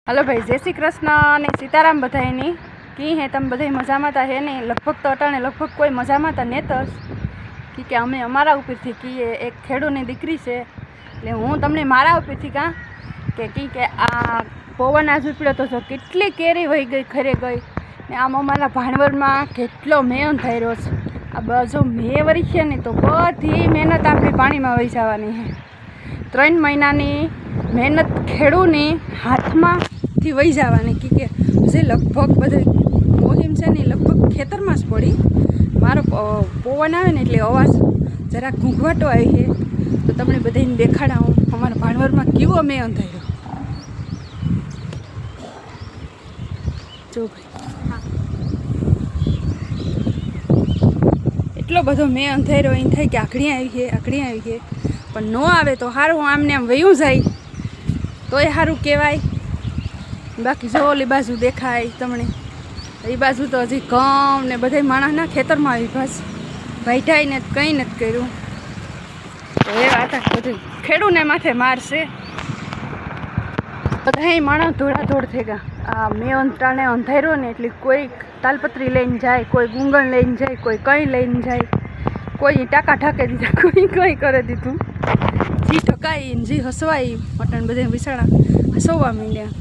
Hello भाई, जय श्री कृष्ण ने सीताराम बधाईनी की है। तम बधाई मजा में है नहीं? लगभग तो अटाणे लगभग कोई मजा में नहीं तो कि अमे अमारा उपरथी की एक खेडूनी दीकरी से એટલે હું તમને મારા ઉપરથી કાં કે આ પવન आज ઉપડ્યો તો કેટલી કેરી વહી ગઈ ખરે ગઈ ને આમ અમારા ભાણવરમાં કેટલો મેં થઈ રહ્યો છે। આ બાજુ મેં વરી છે ને તો બધી મહેનત આપણી પાણીમાં વહી જવાની છે। 3 મહિનાની મહેનત ખેડૂની હાથમાંથી વહી જવાની કે જે લગભગ બધી મોહિમ છે ને લગભગ ખેતરમાં જ પડી। મારો પવન આવે ને એટલે અવાજ જરાક ઘૂંઘવાટો આવી છે તો તમને બધાને દેખાડાવું અમારા ભાણવરમાં કેવો મેં અંધાર્યો જો ભાઈ। એટલો બધો મેં અંધાર્યો એમ થાય કે આખડી આવી છે પણ ન આવે તો સારું, આમને આમ વયું જાય તોય સારું કહેવાય। બાકી જો ઓલી બાજુ દેખાય તમને, એ બાજુ તો હજી ઘઉં ને બધા માણસના ખેતરમાં આવી બસ ભાઈટાઈને કંઈ નથી કર્યું તો એ વાત બધું ખેડૂને માથે મારશે। બધા માણસ ધોળાધોળ થઈ ગયા। આ મેં અંતરાને અંધાર્યો ને એટલે કોઈ તાલપત્રી લઈને જાય, કોઈ ગુંગણ લઈને જાય, કોઈ કંઈ લઈને જાય, કોઈ ટાંકા ઠાકે દીધા, કોઈ કંઈ કરી દીધું। જી ઠકાઈ જી હસવાઈ મટન બધે વિસાણા હસવા માંડ્યા।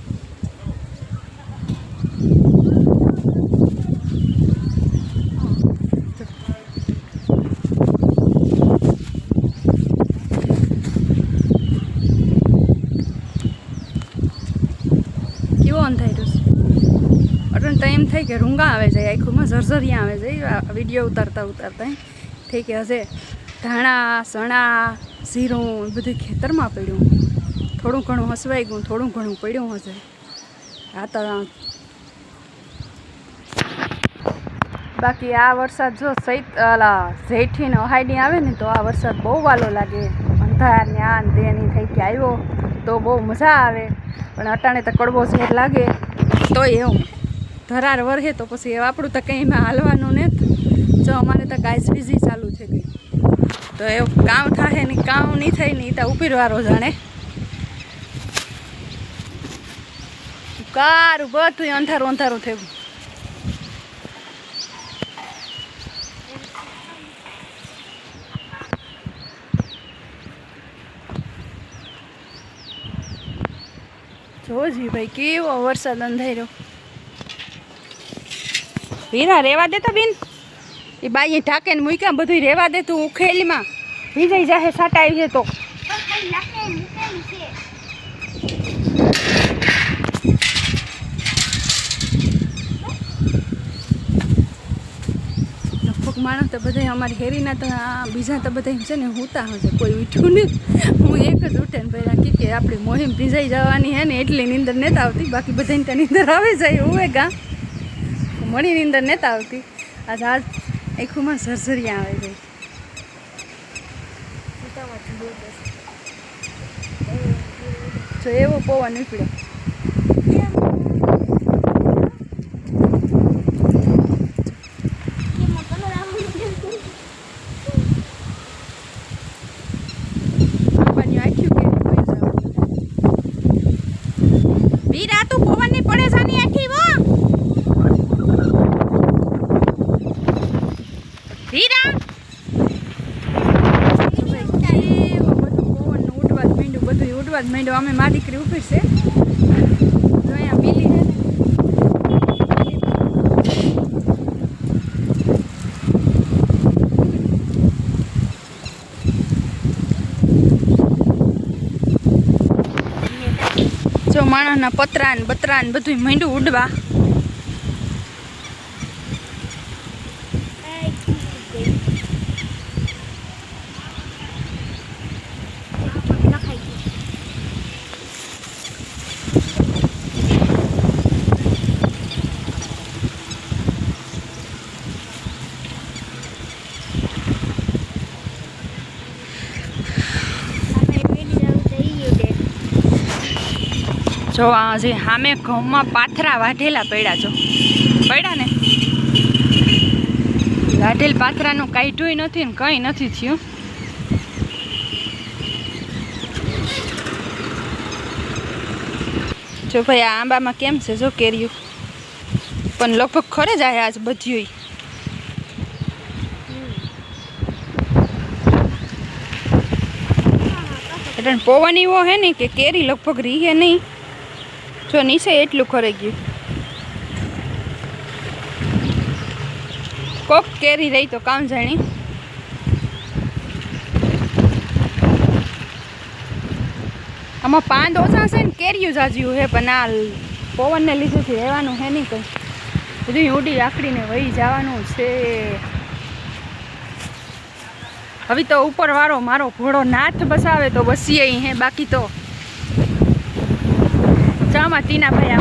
કેવો અંધાર્યો છે અટણ તો એમ થાય કે રૂંગા આવે જાય, આખુંમાં ઝરઝરિયા આવે જાય। વિડીયો ઉતારતા થઈ કે હશે ધાણા સણા જીરું બધું ખેતરમાં પડ્યું, થોડું ઘણું હસવાઈ ગયું, થોડું ઘણું પડ્યું હશે। આ તો બાકી આ વરસાદ જો જેઠીને અહાઈની આવે ને તો આ વરસાદ બહુ વાલો લાગે। અંધાર ને આ ને તેની થઈ કે આવ્યો તો બહુ મજા આવે પણ અટાણે તો કડવો ઝેર લાગે તો એવું ધરાર વરહે તો પછી આપણું તો કંઈ એમાં હાલવાનું નથી। જો અમારે તો ગાય બીજી ચાલુ છે ગઈ તો એવું કામ થાય ને કામ નહીં થાય ને એ તો ઉપીરવાળો જાણે। કારું બધું અંધારું અંધારું થયું। જોજી ભાઈ કેવો વરસાદ અંધાર્યો। વીરા રેવા દે તો બેન, એ બાઈએ ઢાંકે ને મૂક્યા બધું રેવા દે તું ઉખેલીમાં ભીજાઈ જાહે સાટા આવી છે તો। લગભગ માણસ તો બધા અમારી હેરીના તો આ બીજા તો બધા છે ને હોતા હશે, કોઈ ઉઠ્યું નહીં। હું એક જ ઉઠે ને પહેલાં કે આપણી મોહિમ ભીજાઈ જવાની હે ને એટલી નીંદર નથી આવતી, બાકી બધાને ત્યાં નીંદર આવી જાય હું ગાં મળી નીંદર નથી આવતી। આજ આખુંમાં ઝરઝરિયા આવે જાય। જો એવો પવન નીકળ્યો વીરા તું પવન ની પડે જાની આખી વો વીરા ઉડવા જ માંડ્યો। અમે મારી દીકરી ઉપર છે તો અહીંયા મિલી છે ને જો માણસના પતરા ને બતરા ને બધું માંડ્યું ઉડવા। જો આ જે સામે ઘઉંમાં પાથરા વાઢેલા પડ્યા, જો પડ્યા ને વાઢેલ પાથરાનું કાઢ્યું નથી ને કંઈ નથી થયું। જો ભાઈ આ આંબામાં કેમ છે જો કેરીયું પણ લગભગ ખરે જ આયા આજ બધીય એટલે પવન એવો હે ને કે કેરી લગભગ રીહે નહીં જો નીચે એટલું ખરે ગયું કોક કેરી રહી તો કામ જાણી આમાં પાંદ ઓછા છે ને કેરીયું જાજ્યું હે પણ આ પવનને લીધેથી રહેવાનું હે નહીં કંઈ બધું ઉડી આકડીને વહી જવાનું છે હવે તો ઉપરવાળો મારો ઘોડો નાથ બસાવે તો બસીએ હે બાકી તો ચામાં ટીનાભાઈ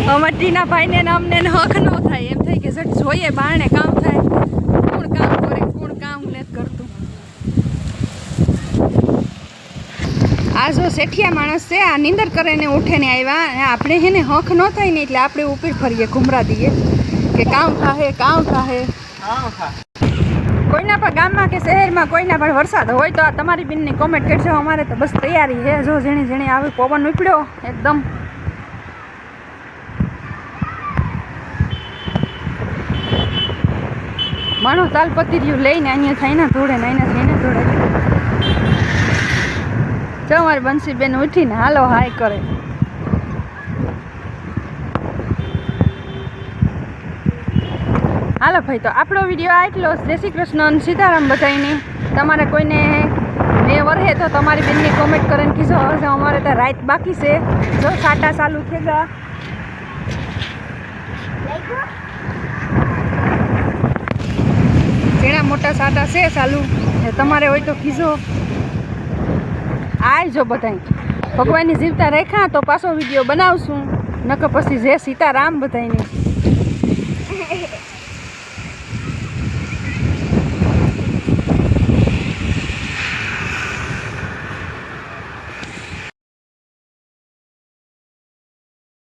અમાર ટીનાભાઈને ને અમને હક ન થાય એમ થાય કે જટ જોઈએ બારણે કામ થાય કોણ કામ કરે કોણ કામ નથી કરતું આ જો શેઠિયા માણસ છે આ નીંદર કરે ને ઉઠે ને આવ્યા આપણે હે ને હક ન થાય ને એટલે આપણે ઉપર ફરીએ ઘુમરા દઈએ કે કામ થાહે કોઈના પણ ગામમાં કે શહેરમાં કોઈના પણ વરસાદ હોય તો આ તમારી બેનની કોમેન્ટ કરજો અમારે તો બસ તૈયારી છે જો જેણી જેણી આવી પવન ઉપડ્યો એકદમ માનો તાલપત્રીયું લઈને અહીંયા થઈને ધોડે ને અહીંયા થઈને ધોડે જો મારી બંસીબેન ઉઠીને હાલો હાય કરે હાલો ભાઈ તો આપણો વિડીયો આટલો જય શ્રી કૃષ્ણ અને સીતારામ બધાઈને તમારે કોઈને મેં વરહે તો તમારી બેનની કોમેન્ટ કરીને કીધો હશે અમારે તો રાત બાકી છે જો સાટા ચાલુ થઈ ગયા ઝીણા મોટા સાટા છે ચાલુ તમારે હોય તો કીધો આવજો બધાય ભગવાનની જીવતા રેખા તો પાછો વિડીયો બનાવશું નકર પછી જય સીતારામ બધાયને